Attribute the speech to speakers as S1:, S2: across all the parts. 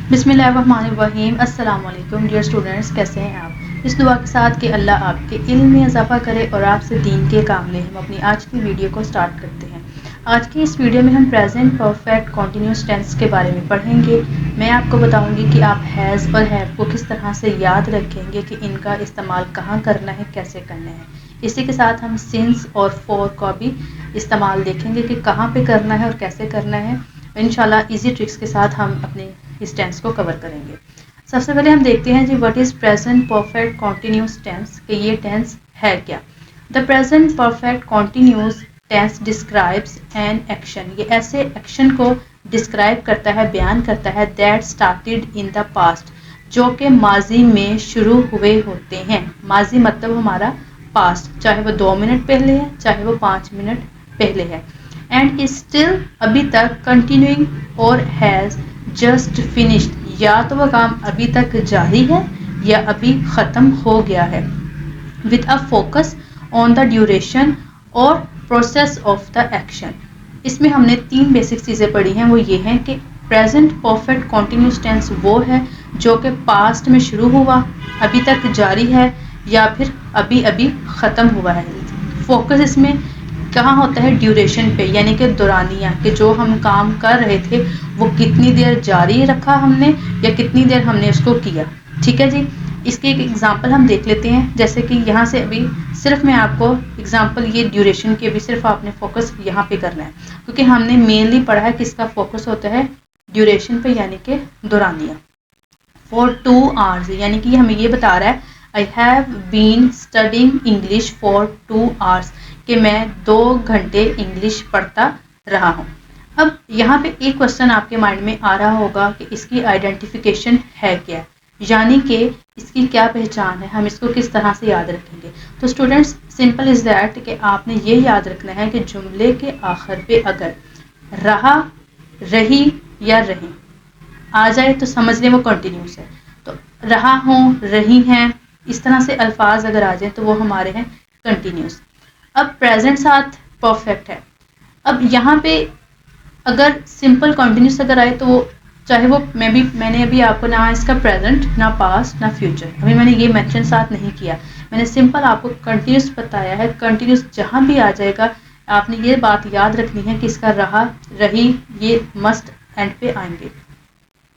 S1: बिस्मिल्लाहिर्रहमानिर्रहीम। अस्सलाम वालेकुम डियर स्टूडेंट्स, कैसे हैं आप। इस दुआ के साथ कि अल्लाह आपके इल्म में इजाफ़ा करे और आपसे दीन के काम ले, हम अपनी आज की वीडियो को स्टार्ट करते हैं। आज की इस वीडियो में हम प्रेजेंट परफेक्ट कॉन्टीन्यूस टेंस के बारे में पढ़ेंगे। मैं आपको बताऊंगी कि आप हैज़ और हैव को किस तरह से याद रखेंगे कि इनका इस्तेमाल कहाँ करना है, कैसे करना है। इसी के साथ हम सिंस और फॉर का भी इस्तेमाल देखेंगे कि कहाँ पे करना है और कैसे करना है। इंशाल्लाह इजी ट्रिक्स के साथ हम अपने इस टेंस को कवर करेंगे। सबसे पहले हम देखते हैं जी what is present perfect continuous tense, कि ये टेंस है क्या। The present perfect continuous tense describes an action, ये ऐसे एक्शन को डिस्क्राइब करता है, बयान करता है that started in the past, जो कि माजी में शुरू हुए होते हैं। माजी मतलब हमारा पास्ट, चाहे वो 2 मिनट पहले है चाहे वो 5 मिनट पहले है। एंड इज स्टिल अभी तक, कंटिन्यूइंग और हैज़ जस्ट फिनिश्ड, या तो वह काम अभी तक जारी है या अभी ख़त्म हो गया है। With a focus on the duration और प्रोसेस ऑफ द एक्शन। इसमें हमने 3 बेसिक चीज़ें पढ़ी हैं। वो ये हैं कि प्रेजेंट परफेक्ट कॉन्टीन्यूस टेंस वो है जो कि पास्ट में शुरू हुआ, अभी तक जारी है या फिर अभी अभी ख़त्म हुआ है। फोकस इसमें कहाँ होता है, ड्यूरेशन पे, यानी कि दौरानिया, कि जो हम काम कर रहे थे वो कितनी देर जारी रखा हमने या कितनी देर हमने उसको किया। ठीक है जी। इसकी एक एग्जांपल हम देख लेते हैं। जैसे कि यहाँ से अभी सिर्फ मैं आपको एग्जांपल, ये ड्यूरेशन की, अभी सिर्फ आपने फोकस यहाँ पे करना है, क्योंकि हमने मेनली पढ़ा है कि इसका फोकस होता है ड्यूरेशन पे, यानी कि दौरानिया। फॉर 2 आवर्स, यानी कि हमें ये बता रहा है I have been studying English for 2 hours, कि मैं 2 घंटे इंग्लिश पढ़ता रहा हूँ। अब यहाँ पे एक क्वेश्चन आपके माइंड में आ रहा होगा कि इसकी आइडेंटिफिकेशन है क्या, यानी कि इसकी क्या पहचान है, हम इसको किस तरह से याद रखेंगे। तो स्टूडेंट्स, सिंपल इज़ दैट कि आपने ये याद रखना है कि जुमले के आखिर पे अगर रहा, रही या रहे आ जाए तो समझ लें वो कंटिन्यूस है। तो रहा हूँ, रही हैं, इस तरह से अल्फाज अगर आ जाए तो वो हमारे हैं कंटिन्यूस। अब प्रेजेंट साथ परफेक्ट है। अब यहाँ पे अगर सिंपल कंटिन्यूस अगर आए तो चाहे वो मैंने अभी आपको ना इसका प्रेजेंट, ना पास्ट, ना फ्यूचर, अभी मैंने ये मेंशन साथ नहीं किया। मैंने सिंपल आपको कंटिन्यूस बताया है। कंटिन्यूस जहाँ भी आ जाएगा आपने ये बात याद रखनी है कि इसका रहा, रही, ये मस्ट एंड पे आएंगे।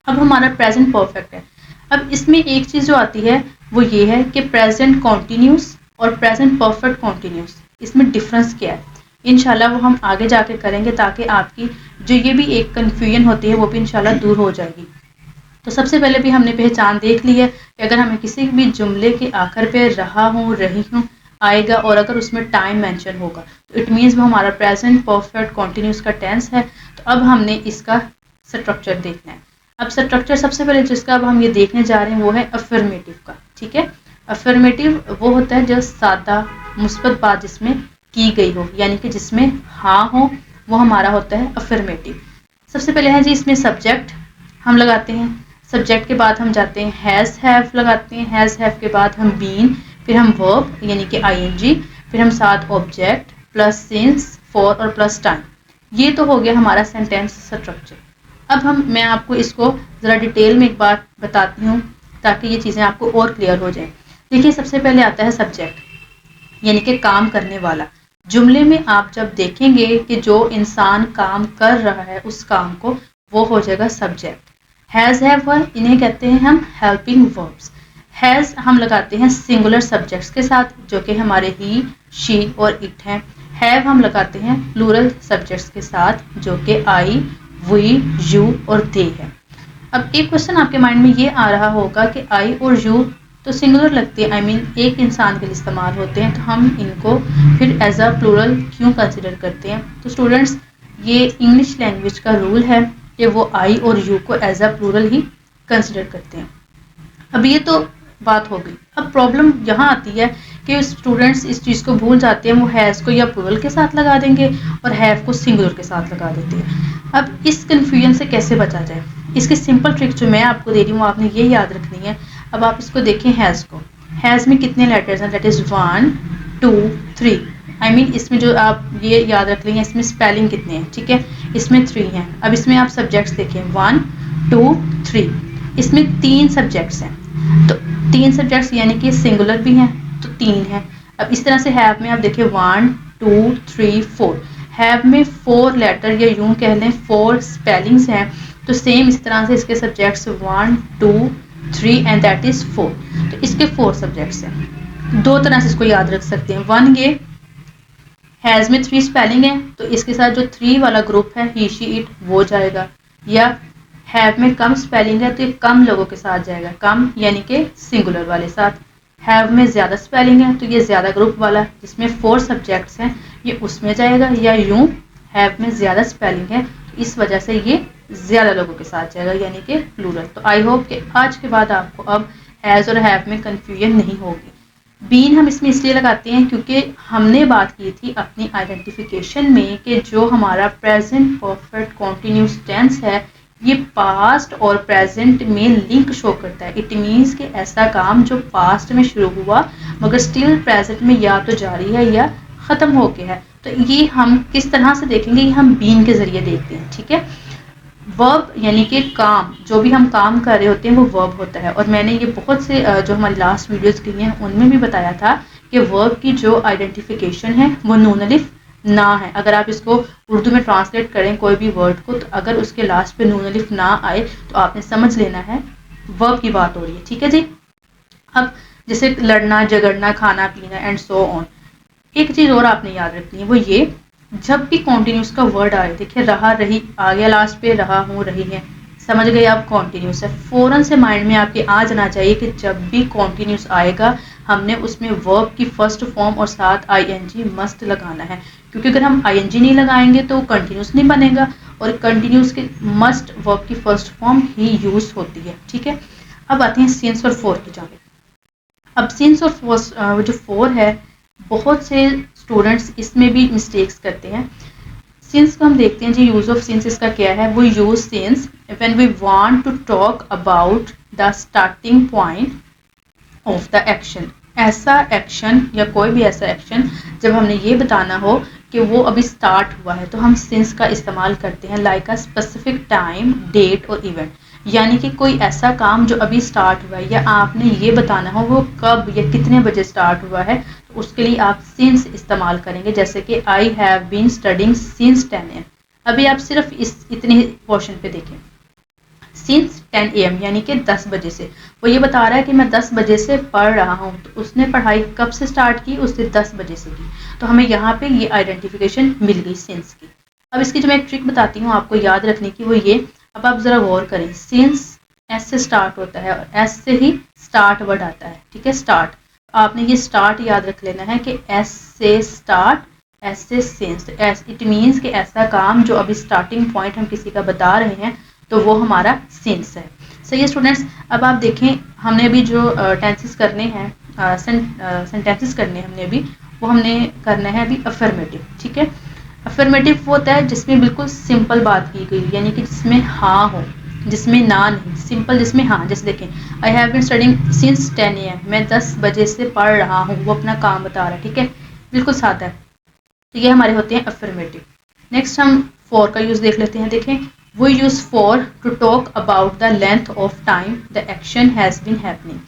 S1: अब हमारा प्रेजेंट परफेक्ट है। अब इसमें एक चीज़ जो आती है वो ये है कि प्रेजेंट कॉन्टीन्यूस और प्रेजेंट परफेक्ट कॉन्टीन्यूस, इसमें डिफरेंस क्या है। इंशाल्लाह वो हम आगे जाके करेंगे, ताकि आपकी जो ये भी एक कन्फ्यूजन होती है वो भी इंशाल्लाह दूर हो जाएगी। तो सबसे पहले भी हमने पहचान देख ली है कि अगर हमें किसी भी जुमले के आखिर पे रहा हूँ, रही हूँ आएगा और अगर उसमें टाइम मेंशन होगा तो इट मीन्स वो हमारा प्रेजेंट परफेक्ट कॉन्टीन्यूस का टेंस है। तो अब हमने इसका स्ट्रक्चर देखना है। अब स्ट्रक्चर सबसे पहले जिसका अब हम ये देखने जा रहे हैं वो है अफर्मेटिव का। ठीक है। अफर्मेटिव वो होता है जो सादा मुस्बत बात जिसमें की गई हो, यानी कि जिसमें हाँ हो, वो हमारा होता है अफर्मेटिव। सबसे पहले है जी इसमें सब्जेक्ट हम लगाते हैं। सब्जेक्ट के बाद हम जाते हैं हैज़ हैव लगाते हैं। हैज़ हैव के बाद हम बीन, फिर हम वर्ब यानी कि आईएनजी, फिर हम साथ ऑब्जेक्ट प्लस सिंस, फॉर और प्लस टाइम। ये तो हो गया हमारा सेंटेंस स्ट्रक्चर। अब मैं आपको इसको ज़रा डिटेल में एक बार बताती हूँ ताकि ये चीज़ें आपको और क्लियर हो जाएं। देखिए, सबसे पहले आता है सब्जेक्ट, यानी कि काम करने वाला। जुमले में आप जब देखेंगे कि जो इंसान काम कर रहा है उस काम को, वो हो जाएगा सब्जेक्ट। हैज़ हैव इन्हें कहते हैं हम हेल्पिंग वर्ब्स। हैज़ हम लगाते हैं सिंगुलर सब्जेक्ट्स के साथ जो कि हमारे ही, शी और इट हैं। हैव हम लगाते हैं प्लूरल सब्जेक्ट्स के साथ जो कि आई, वी, यू और दे है। अब एक क्वेश्चन आपके माइंड में ये आ रहा होगा कि आई और यू तो सिंगुलर लगते हैं, आई मीन एक इंसान के लिए इस्तेमाल होते हैं, तो हम इनको फिर एज अ प्लूरल क्यों कंसिडर करते हैं। तो स्टूडेंट्स, ये इंग्लिश लैंग्वेज का रूल है कि वो आई और यू को एज अ प्लूरल ही कंसिडर करते हैं। अब ये तो बात हो गई। अब प्रॉब्लम यहाँ आती है कि स्टूडेंट्स इस चीज़ को भूल जाते हैं, वो हैज़ को या प्लूरल के साथ लगा देंगे और हैव को सिंगुलर के साथ लगा देते हैं। अब इस कन्फ्यूजन से कैसे बचा जाए, इसकी सिंपल ट्रिक जो मैं आपको दे रही हूँ आपने ये याद रखनी है। अब आप इसको देखें, हैज़ को, हैज़ में कितने लेटर्स हैं, दैट इज़ 1 2 3। आई मीन इसमें जो आप ये याद रख लेंगे इसमें स्पेलिंग कितने हैं, ठीक है, इसमें 3 हैं। अब इसमें आप सब्जेक्ट्स देखें 1 2 3। इसमें 3 सब्जेक्ट्स हैं, तो 3 सब्जेक्ट्स यानी कि सिंगुलर भी हैं तो 3 हैं। अब इस तरह से हैव में आप देखिए 1 2 3 4, हैव में 4 लेटर या यूं कह लें 4 स्पेलिंग्स हैं, तो सेम इस तरह से इसके सब्जेक्ट्स 1 2 3 एंड दैट इज़ 4, तो इसके 4 सब्जेक्ट्स हैं। 2 तरह से इसको याद रख सकते हैं। 1 ये हैज़ में 3 स्पेलिंग है तो इसके साथ जो 3 वाला ग्रुप है ही शी इट वो जाएगा, या हैव में कम स्पेलिंग है तो ये कम लोगों के साथ जाएगा, कम यानी कि सिंगुलर वाले साथ। हैव में ज़्यादा स्पेलिंग है तो ये ज़्यादा ग्रुप वाला जिसमें 4 सब्जेक्ट्स हैं ये उसमें जाएगा, या यूं हैव में ज़्यादा स्पेलिंग है तो इस वजह से ये ज़्यादा लोगों के साथ जाएगा यानी कि प्लूरल। तो आई होप कि आज के बाद आपको अब हैज़ और हैव में कन्फ्यूजन नहीं होगी। बीन हम इसमें इसलिए लगाते हैं क्योंकि हमने बात की थी अपनी आइडेंटिफिकेशन में कि जो हमारा प्रेजेंट परफेक्ट कॉन्टिन्यूस टेंस है ये पास्ट और प्रेजेंट में लिंक शो करता है। इट मीन्स कि ऐसा काम जो पास्ट में शुरू हुआ मगर स्टिल प्रेजेंट में या तो जारी है या ख़त्म हो गया है। तो ये हम किस तरह से देखेंगे, ये हम बीन के ज़रिए देखते हैं, ठीक है। वर्ब यानी कि काम, जो भी हम काम कर रहे होते हैं वो वर्ब होता है, और मैंने ये बहुत से जो हमारी लास्ट वीडियोस की हैं उनमें भी बताया था कि वर्ब की जो आइडेंटिफिकेशन है वो नून अलिफ ना है। अगर आप इसको उर्दू में ट्रांसलेट करें कोई भी वर्ड को, तो अगर उसके लास्ट पे नून अलिफ ना आए तो आपने समझ लेना है वर्ब की बात हो रही है, ठीक है जी। अब जैसे लड़ना, झगड़ना, खाना पीना एंड सो ऑन। एक चीज़ और आपने याद रखनी है वो ये, जब भी कॉन्टिन्यूस का वर्ड आए, देखिए रहा, रही आ गया लास्ट पे, रहा, हूँ, रही है, समझ गए आप कॉन्टिन्यूस है, फ़ौरन से माइंड में आपके आ जाना चाहिए कि जब भी कॉन्टिन्यूस आएगा हमने उसमें वर्ब की फर्स्ट फॉर्म और साथ आईएनजी मस्ट लगाना है, क्योंकि अगर हम आईएनजी नहीं लगाएंगे तो कंटिन्यूस नहीं बनेगा, और कंटिन्यूस के मस्ट वर्ब की फर्स्ट फॉर्म ही यूज़ होती है, ठीक है। अब आते हैं सिंस और फॉर की जानिब। अब सिंस और फॉर जो फॉर है बहुत से स्टूडेंट्स इसमें भी मिस्टेक्स करते हैं। सिंस को हम देखते हैं जी, यूज़ ऑफ सिंस इसका क्या है, वो use since when we want to talk about the starting point of the action. ऐसा एक्शन या कोई भी ऐसा एक्शन जब हमने ये बताना हो कि वो अभी स्टार्ट हुआ है तो हम सिंस का इस्तेमाल करते हैं, like a specific time, date और इवेंट। यानी कि कोई ऐसा काम जो अभी स्टार्ट हुआ है या आपने ये बताना हो वो कब या कितने बजे स्टार्ट हुआ है, तो उसके लिए आप सिंस इस्तेमाल करेंगे। जैसे कि I have been studying since 10 AM। अभी आप सिर्फ इतने पोर्शन पे देखें, सिंस 10 AM यानी कि 10 बजे से, वो ये बता रहा है कि मैं 10 बजे से पढ़ रहा हूँ, तो उसने पढ़ाई कब से स्टार्ट की, उसने 10 बजे से की, तो हमें यहाँ पे ये आइडेंटिफिकेशन मिल गई सिंस की। अब इसकी जो मैं एक ट्रिक बताती हूँ आपको याद रखने की, वो ये, अब आप ज़रा गौर करें, सिंस एस से स्टार्ट होता है और एस से ही स्टार्ट वर्ड आता है, ठीक है, स्टार्ट। आपने ये स्टार्ट याद रख लेना है कि एस से स्टार्ट, एस से सिंस, एस इट मीन्स कि ऐसा काम जो अभी स्टार्टिंग पॉइंट हम किसी का बता रहे हैं तो वो हमारा सिंस है। सही है स्टूडेंट्स। अब आप देखें हमने अभी जो टेंसेस करने हैं, सेंटेंसेस करने हैं हमने अभी, वो हमने करना है अभी अफर्मेटिव, ठीक है। अफर्मेटिव वो होता है जिसमें बिल्कुल सिंपल बात की गई, यानी कि जिसमें हाँ हो, जिसमें ना नहीं, सिंपल जिसमें हाँ। जैसे देखें I have been studying since 10 AM, मैं 10 बजे से पढ़ रहा हूँ, वो अपना काम बता रहा है, ठीक है, बिल्कुल सादा है। तो ये हमारे होते हैं अफर्मेटिव। नेक्स्ट हम फॉर का यूज़ देख लेते हैं। देखें वो use for to talk about the length of time the action has been happening.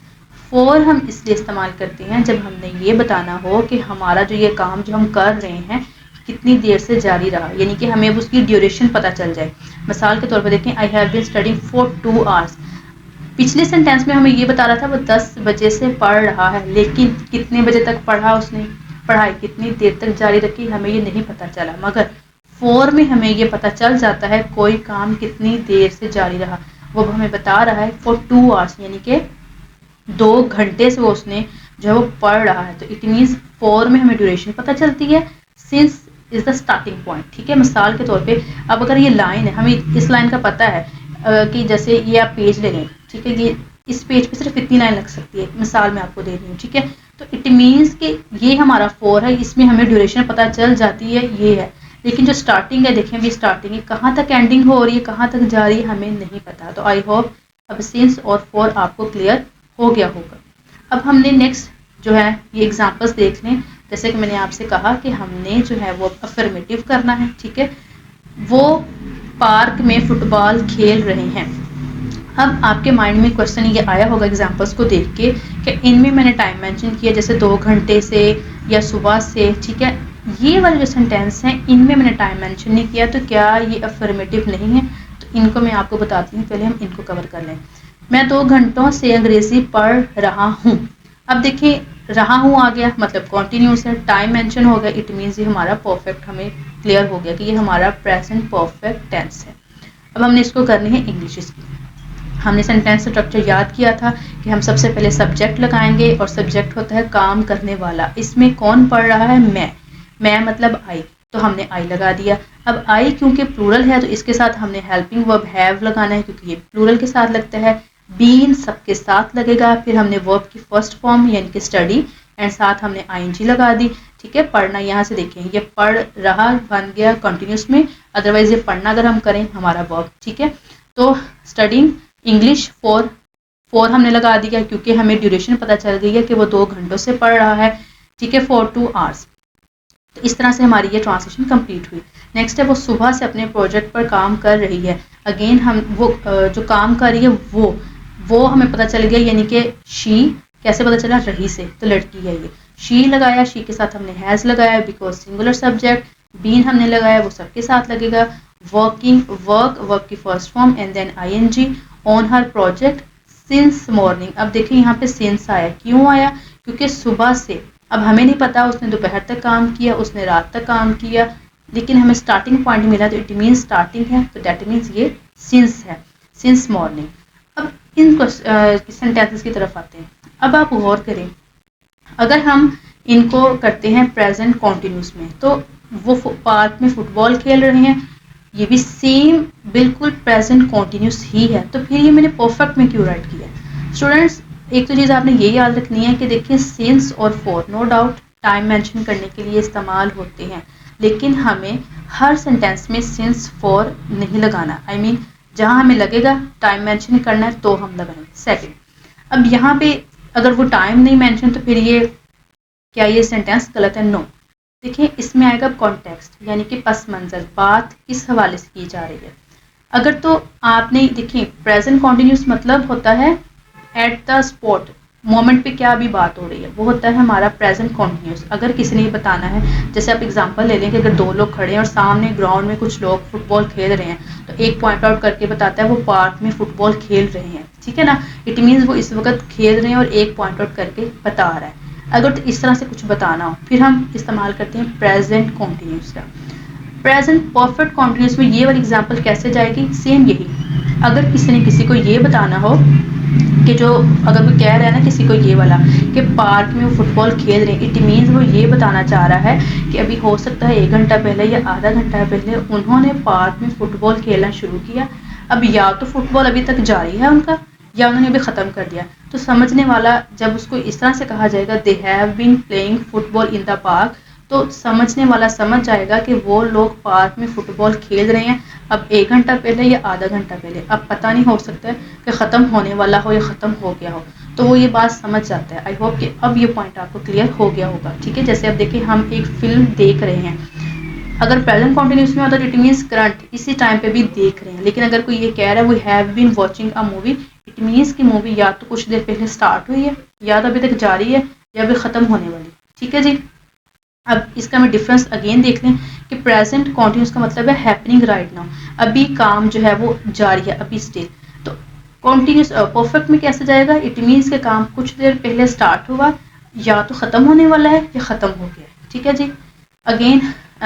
S1: For हम इसलिए इस्तेमाल करते हैं जब हमने ये बताना हो कि हमारा जो ये काम जो हम कर रहे हैं कितनी देर से जारी रहा, यानी कि हमें उसकी ड्यूरेशन पता चल जाए। मिसाल के तौर पर देखें I have been studying for 2 hours। पिछले सेंटेंस में हमें ये बता रहा था वो 10 बजे से पढ़ रहा है, लेकिन कितने बजे तक पढ़ा उसने, पढ़ाई कितनी देर तक जारी रखी, हमें ये नहीं पता चला। मगर फॉर में हमें ये पता चल जाता है कोई काम कितनी देर से जारी रहा, वो हमें बता रहा है फॉर 2 hours, यानी कि 2 घंटे से वो उसने जो है वो पढ़ रहा है। तो इट मीन्स फॉर में हमें ड्यूरेशन पता चलती है, since is the starting point, ठीक है। मिसाल के तौर पे अब अगर ये लाइन है, हमें इस लाइन का पता है कि जैसे ये आप पेज ले लें, ठीक है, ये इस पेज पे सिर्फ इतनी लाइन लग सकती है, मिसाल मैं आपको दे रही हूँ, ठीक है। तो इट मीन्स कि ये हमारा फॉर है, इसमें हमें ड्यूरेशन पता चल जाती है, ये है। लेकिन जो स्टार्टिंग है, देखें अभी स्टार्टिंग है, कहाँ तक एंडिंग हो रही है, कहाँ तक जा रही है, हमें नहीं पता। तो आई होप अब सिंस और फॉर आपको क्लियर हो गया होगा। अब हमने नेक्स्ट जो है ये एग्जांपल्स देख लें। जैसे कि मैंने आपसे कहा कि हमने जो है वो अफर्मेटिव करना है, ठीक है। वो पार्क में फुटबॉल खेल रहे हैं, अब आपके माइंड में क्वेश्चन ये आया होगा एग्जांपल्स को देख के कि इनमें मैंने टाइम मेंशन किया जैसे 2 घंटे से या सुबह से, ठीक है। ये वाले जो सेंटेंस हैं इनमें मैंने टाइम मेंशन नहीं किया, तो क्या ये अफर्मेटिव नहीं है? तो इनको मैं आपको बताती हूँ, पहले हम इनको कवर कर लें। मैं 2 घंटों से अंग्रेज़ी पढ़ रहा हूँ। अब देखिए रहा हूँ आ गया मतलब कॉन्टीन्यूस है, टाइम मेंशन हो गया, इट मीन्स ये हमारा परफेक्ट हमें क्लियर हो गया कि ये हमारा प्रेजेंट परफेक्ट टेंस है। अब हमने इसको करनी है इंग्लिश इसकी। हमने सेंटेंस स्ट्रक्चर याद किया था कि हम सबसे पहले सब्जेक्ट लगाएंगे और सब्जेक्ट होता है काम करने वाला। इसमें कौन पढ़ रहा है? मैं मतलब आई, तो हमने आई लगा दिया। अब आई क्योंकि प्लूरल है तो इसके साथ हमने हेल्पिंग वर्ब हैव लगाना है क्योंकि ये प्लूरल के साथ लगता है। बीन सबके साथ लगेगा, फिर हमने वर्ब की फर्स्ट फॉर्म यानी कि स्टडी एंड साथ हमने आईएनजी लगा दी, ठीक है। पढ़ना यहाँ से देखें ये पढ़ रहा बन गया कंटिन्यूस में, अदरवाइज ये पढ़ना अगर हम करें हमारा वर्ब, ठीक है। तो स्टडिंग इंग्लिश फॉर हमने लगा दिया क्योंकि हमें ड्यूरेशन पता चल गई है कि वो 2 घंटों से पढ़ रहा है, ठीक है, फॉर 2 आवर्स। तो इस तरह से हमारी ये ट्रांसलेशन कंप्लीट हुई। नेक्स्ट है वो सुबह से अपने प्रोजेक्ट पर काम कर रही है। अगेन हम वो जो काम कर रही है वो हमें पता चल गया, यानी कि शी कैसे पता चला? रही से, तो लड़की है ये। शी लगाया, शी के साथ हमने हैज़ लगाया बिकॉज सिंगुलर सब्जेक्ट। बीन हमने लगाया, वो सबके साथ लगेगा। वर्किंग वर्क की first form and then ING. On her project since morning. अब देखिए यहाँ पे सिंस आया, क्यों आया? क्योंकि सुबह से, अब हमें नहीं पता उसने दोपहर तक काम किया, उसने रात तक काम किया, लेकिन हमें स्टार्टिंग पॉइंट मिला तो इट मीन्स स्टार्टिंग है, तो डेट मीन्स ये सिंस है, सिंस मॉर्निंग। अब इन सेंटेंसेस की तरफ आते हैं। अब आप गौर करें, अगर हम इनको करते हैं प्रेजेंट कॉन्टिन्यूस में तो वो पार्क में फुटबॉल खेल रहे हैं, ये भी सेम बिल्कुल प्रेजेंट कॉन्टिन्यूस ही है, तो फिर ये मैंने परफेक्ट में क्यों राइट किया? स्टूडेंट्स एक तो चीज़ आपने ये याद रखनी है कि देखिए सिंस और for no doubt time mention करने के लिए इस्तेमाल होते हैं, लेकिन हमें हर सेंटेंस में सिंस फॉर नहीं लगाना। आई मीन जहाँ हमें लगेगा टाइम मेंशन करना है तो हम लगाएंगे। सेकंड, अब यहाँ पे अगर वो टाइम नहीं मेंशन तो फिर ये क्या ये सेंटेंस गलत है? नो। देखिए इसमें आएगा कॉन्टेक्स्ट, यानी कि पस मंज़र, बात किस हवाले से की जा रही है। अगर तो आपने देखिए प्रेजेंट कॉन्टिन्यूस मतलब होता है एट द स्पॉट, मोमेंट पे क्या अभी बात हो रही है, वो होता है हमारा प्रेजेंट कॉन्टिन्यूस। अगर किसी ने बताना है, जैसे आप एग्जांपल ले लें कि अगर 2 लोग खड़े हैं और सामने ग्राउंड में कुछ लोग फुटबॉल खेल रहे हैं, तो एक पॉइंट आउट करके बताता है वो पार्क में फुटबॉल खेल रहे हैं, ठीक है ना। इट मीन्स वो इस वक्त खेल रहे हैं और एक पॉइंट आउट करके बता रहा है। अगर तो इस तरह से कुछ बताना हो फिर हम इस्तेमाल करते हैं प्रेजेंट कॉन्टिन्यूस का। प्रेजेंट परफेक्ट कॉन्टिन्यूस में ये वाली एग्जाम्पल कैसे जाएगी? सेम यही, अगर किसी ने किसी को ये बताना हो कि जो अगर वो कह रहा है ना किसी को ये वाला कि पार्क में वो फुटबॉल खेल रहे हैं, इट मीन्स वो ये बताना चाह रहा है कि अभी हो सकता है 1 घंटा पहले या आधा घंटा पहले उन्होंने पार्क में फुटबॉल खेलना शुरू किया। अब या तो फुटबॉल अभी तक जारी है उनका या उन्होंने अभी ख़त्म कर दिया। तो समझने वाला जब उसको इस तरह से कहा जाएगा they have been playing football in the park, तो समझने वाला समझ जाएगा कि वो लोग पार्क में फुटबॉल खेल रहे हैं अब 1 घंटा पहले या आधा घंटा पहले। अब पता नहीं हो सकता है कि ख़त्म होने वाला हो या ख़त्म हो गया हो, तो वो ये बात समझ जाता है। आई होप कि अब ये पॉइंट आपको क्लियर हो गया होगा, ठीक है। जैसे अब देखिए हम एक फिल्म देख रहे हैं, अगर प्रेजेंट कॉन्टिन्यूस में होता है इट मीन्स करंट, इसी टाइम पे भी देख रहे हैं। लेकिन अगर कोई ये कह रहा है we have been watching a movie, it means की मूवी या तो कुछ देर पहले स्टार्ट हुई है या तो अभी तक जारी है या अभी ख़त्म होने वाली, ठीक है जी। अब इसका मैं डिफरेंस अगेन देख लें कि प्रेजेंट कॉन्टिन्यूस का मतलब है हैपनिंग राइट नाउ, अभी काम जो है वो जारी है, अभी स्टिल। तो कॉन्टिन्यूस परफेक्ट में कैसे जाएगा? इट मीन्स के काम कुछ देर पहले स्टार्ट हुआ या तो ख़त्म होने वाला है या ख़त्म हो गया, ठीक है जी। अगेन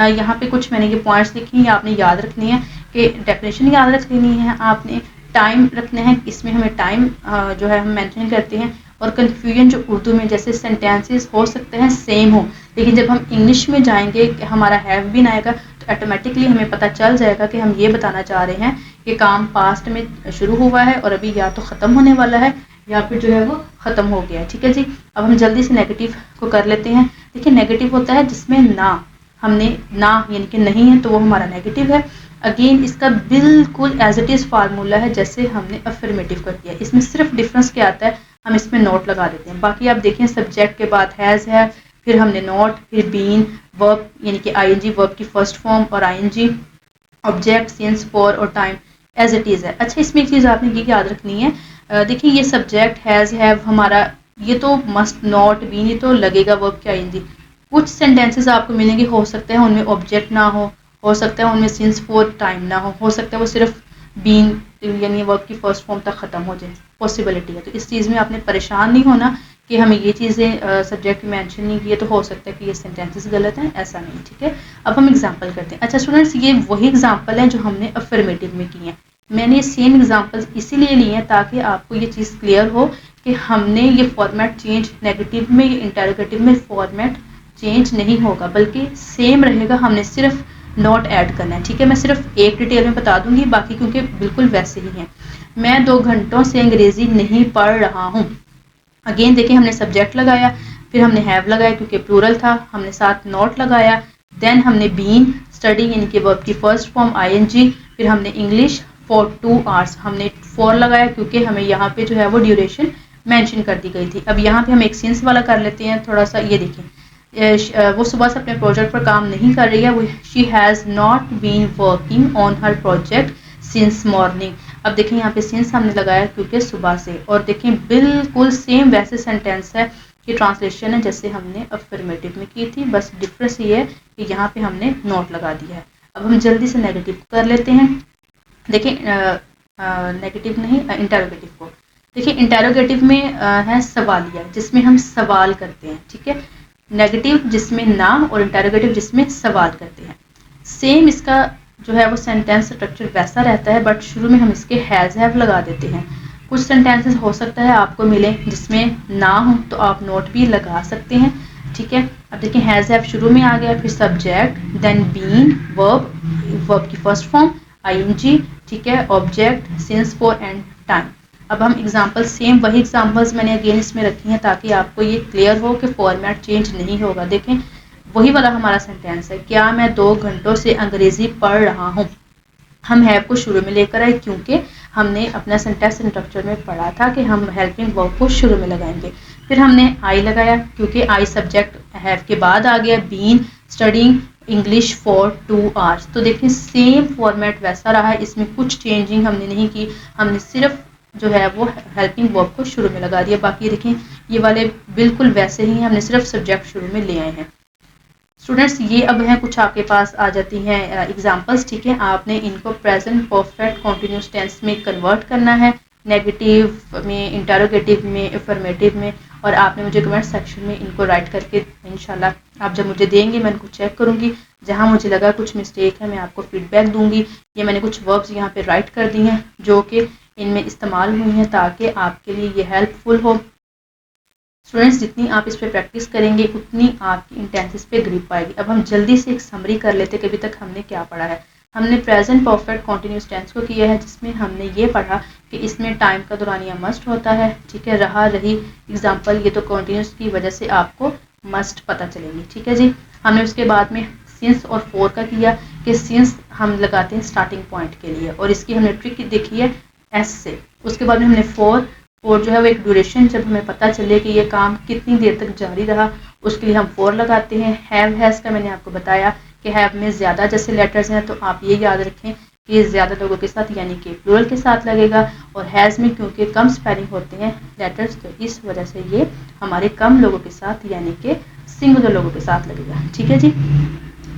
S1: यहाँ पे कुछ मैंने ये पॉइंट्स लिखे हैं, आपने याद रखनी है कि डेफिनेशन याद रख लेनी है, आपने टाइम रखना है, इसमें हमें टाइम जो है हम मेंशन करते हैं। और कन्फ्यूजन जो उर्दू में जैसे सेंटेंसेस हो सकते हैं सेम हो, लेकिन जब हम इंग्लिश में जाएंगे कि हमारा हैव बीन आएगा तो ऑटोमेटिकली हमें पता चल जाएगा कि हम ये बताना चाह रहे हैं कि काम पास्ट में शुरू हुआ है और अभी या तो ख़त्म होने वाला है या फिर जो है वो ख़त्म हो गया है, ठीक है जी। अब हम जल्दी से नेगेटिव को कर लेते हैं। देखिए नेगेटिव होता है जिसमें ना, हमने ना यानी कि नहीं है तो वो हमारा नेगेटिव है। अगेन इसका बिल्कुल एज इट इज़ फार्मूला है जैसे हमने अफर्मेटिव कर दिया। इसमें सिर्फ डिफरेंस क्या आता है, हम इसमें नोट लगा देते हैं। बाकी आप देखें सब्जेक्ट के बाद हैज़ है, फिर हमने नोट, फिर बीन, वर्ब यानी कि आईएनजी वर्ब की फर्स्ट फॉर्म और आईएनजी, ऑब्जेक्ट, सिंस, फॉर और टाइम एज इट इज़ है। अच्छा, इसमें एक चीज़ आपने ये याद रखनी है, देखिए ये सब्जेक्ट हैज़ हैव हमारा ये तो मस्ट नॉट बीन, ये तो लगेगा वर्ब के आईएनजी। कुछ सेंटेंसेस आपको मिलेंगे, हो सकता है उनमें ऑब्जेक्ट ना हो सकता है उनमें सिंस फॉर टाइम ना हो सकता है वो सिर्फ बीन यानी वर्ब की फर्स्ट फॉर्म तक ख़त्म हो जाए, पॉसिबिलिटी है। तो इस चीज़ में आपने परेशान नहीं होना कि हमें ये चीज़ें सब्जेक्ट मेंशन नहीं किए तो हो सकता है कि ये सेंटेंसेस गलत हैं, ऐसा नहीं, ठीक है। अब हम एग्जांपल करते हैं। अच्छा स्टूडेंट्स, ये वही एग्जांपल हैं जो हमने अफर्मेटिव में की हैं। मैंने सेम एग्जांपल्स इसीलिए लिए हैं ताकि आपको ये चीज़ क्लियर हो कि हमने ये फॉर्मेट चेंज, नेगेटिव में या इंटरोगेटिव में फॉर्मेट चेंज नहीं होगा बल्कि सेम रहेगा, हमने सिर्फ नॉट ऐड करना है, ठीक है। मैं सिर्फ एक डिटेल में बता दूंगी, बाकी क्योंकि बिल्कुल वैसे ही हैं। मैं 2 घंटों से अंग्रेज़ी नहीं पढ़ रहा हूँ। अगेन देखिए, हमने सब्जेक्ट लगाया, फिर हमने हैव लगाया क्योंकि प्लूरल था, हमने साथ नॉट लगाया, देन हमने बीन स्टडी यानी कि वर्ब की फर्स्ट फॉर्म आईएनजी, फिर हमने इंग्लिश फॉर 2 आवर्स हमने फॉर लगाया क्योंकि हमें यहाँ पे जो है वो ड्यूरेशन मेंशन कर दी गई थी। अब यहाँ पे हम एक सिंस वाला कर लेते हैं थोड़ा सा। ये देखिए, वो सुबह से अपने प्रोजेक्ट पर काम नहीं कर रही है, वो she has not been working on her project since morning. अब देखें यहाँ पे सिंस हमने लगाया क्योंकि सुबह से, और देखें बिल्कुल सेम वैसे सेंटेंस है कि ट्रांसलेशन है जैसे हमने अफर्मेटिव में की थी, बस डिफरेंस ये है कि यहाँ पे हमने नॉट लगा दिया है। अब हम जल्दी से नेगेटिव कर लेते हैं। देखिए नेगेटिव नहीं, इंटरोगेटिव को देखिए। इंटरोगेटिव में है सवालिया जिसमें हम सवाल करते हैं, ठीक है। नेगेटिव जिसमें ना, और इंटरोगेटिव जिसमें सवाल करते हैं। सेम इसका जो है वो सेंटेंस स्ट्रक्चर वैसा रहता है, बट शुरू में हम इसके हैज़ हैव लगा देते हैं। कुछ सेंटेंसेस हो सकता है आपको मिले जिसमें ना हो तो आप नोट भी लगा सकते हैं, ठीक है। अब देखिए हैज़ हैव शुरू में आ गया, फिर subject, then been verb, verb की फर्स्ट फॉर्म आईएनजी, ठीक है, object, since for and time. अब हम एग्जांपल सेम वही एग्जांपल्स मैंने अगेन इसमें रखी हैं ताकि आपको ये क्लियर हो कि फॉर्मेट चेंज नहीं होगा। देखें वही वाला हमारा सेंटेंस है, क्या मैं 2 घंटों से अंग्रेजी पढ़ रहा हूँ। हम हैव को शुरू में लेकर आए क्योंकि हमने अपना सेंटेंस स्ट्रक्चर में पढ़ा था कि हम हेल्पिंग वर्ब को शुरू में लगाएंगे। फिर हमने आई लगाया क्योंकि आई सब्जेक्ट हैव के बाद आ गया। Been studying English for 2 hours. तो देखिए सेम फॉर्मेट वैसा रहा है, इसमें कुछ चेंजिंग हमने नहीं की, हमने सिर्फ जो है वो हेल्पिंग वर्ब को शुरू में लगा दिया। बाकी देखें ये वाले बिल्कुल वैसे ही हैं, हमने सिर्फ सब्जेक्ट शुरू में ले आए हैं। स्टूडेंट्स ये अब हैं कुछ आपके पास आ जाती हैं एग्जांपल्स, ठीक है। आपने इनको प्रेजेंट परफेक्ट कॉन्टिन्यूस टेंस में कन्वर्ट करना है, नेगेटिव में, इंटरोगेटिव में, अफर्मेटिव में, और आपने मुझे कमेंट सेक्शन में इनको राइट करके इंशाल्लाह आप जब मुझे देंगे मैं इनको चेक करूँगी। जहाँ मुझे लगा कुछ मिस्टेक है मैं आपको फीडबैक दूंगी। ये मैंने कुछ वर्ब्स यहाँ पे राइट कर दी हैं जो कि इनमें इस्तेमाल हुई हैं ताकि आपके लिए ये हेल्पफुल हो। स्टूडेंट्स जितनी आप इस पर प्रैक्टिस करेंगे उतनी आपकी इंटेंसिस पे ग्रिप आएगी। अब हम जल्दी से एक समरी कर लेते कि अभी तक हमने क्या पढ़ा है। हमने प्रेजेंट परफेक्ट कॉन्टिन्यूस टेंस को किया है जिसमें हमने ये पढ़ा कि इसमें टाइम का दौरानिया मस्ट होता है, ठीक है। रहा रही एग्जांपल, ये तो कॉन्टिन्यूस की वजह से आपको मस्ट पता चलेंगी, ठीक है जी। हमने उसके बाद में सिंस और फॉर का किया कि सिंस हम लगाते हैं स्टार्टिंग पॉइंट के लिए, और इसकी हमने ट्रिक देखी है एस से। उसके बाद में हमने फॉर और जो है वो एक ड्यूरेशन, जब हमें पता चले कि ये काम कितनी देर तक जारी रहा उसके लिए हम फॉर लगाते हैं। हैव हैज़ का मैंने आपको बताया कि हैव में ज़्यादा जैसे लेटर्स हैं तो आप ये याद रखें कि ये ज़्यादा लोगों के साथ यानी कि प्लूरल के साथ लगेगा, और हैज़ में क्योंकि कम स्पेलिंग होते हैं लेटर्स तो इस वजह से ये हमारे कम लोगों के साथ यानी कि सिंगुलर लोगों के साथ लगेगा, ठीक है जी।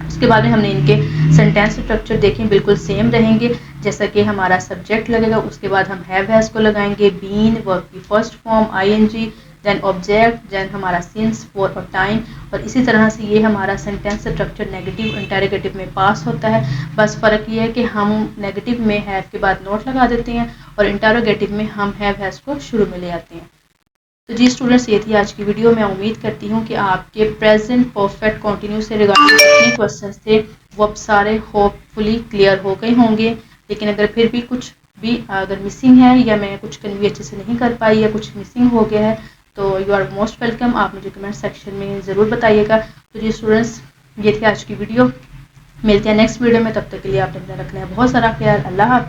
S1: उसके बाद में हमने इनके सेंटेंस स्ट्रक्चर देखें बिल्कुल सेम रहेंगे। जैसा कि हमारा सब्जेक्ट लगेगा, उसके बाद हम हैव हैज़ को लगाएंगे, बीन वर्ब की first form ING, then object, then हमारा सिंस फॉर और टाइम, और इसी तरह से ये हमारा सेंटेंस स्ट्रक्चर नेगेटिव इंटरोगेटिव में पास होता है। बस फ़र्क ये है कि हम नेगेटिव में हैव के बाद नोट लगा देते हैं और इंटरोगेटिव में हम हैव हैज़ को शुरू में ले आते हैं। तो जी स्टूडेंट्स ये थी आज की वीडियो। मैं उम्मीद करती हूँ कि आपके प्रेजेंट परफेक्ट कंटिन्यू से रिगार्डिंग जितने क्वेश्चंस थे वो अब सारे होपफुली क्लियर हो गए होंगे। लेकिन अगर फिर भी कुछ भी अगर मिसिंग है या मैं कुछ कन्वे अच्छे से नहीं कर पाई या कुछ मिसिंग हो गया है तो यू आर मोस्ट वेलकम, आप मुझे कमेंट सेक्शन में ज़रूर बताइएगा। तो जी स्टूडेंट्स ये थी आज की वीडियो, मिलते हैं नेक्स्ट वीडियो में। तब तक के लिए आपने अपना रखना है बहुत सारा ख्याल। अल्लाह हाफ़िज़।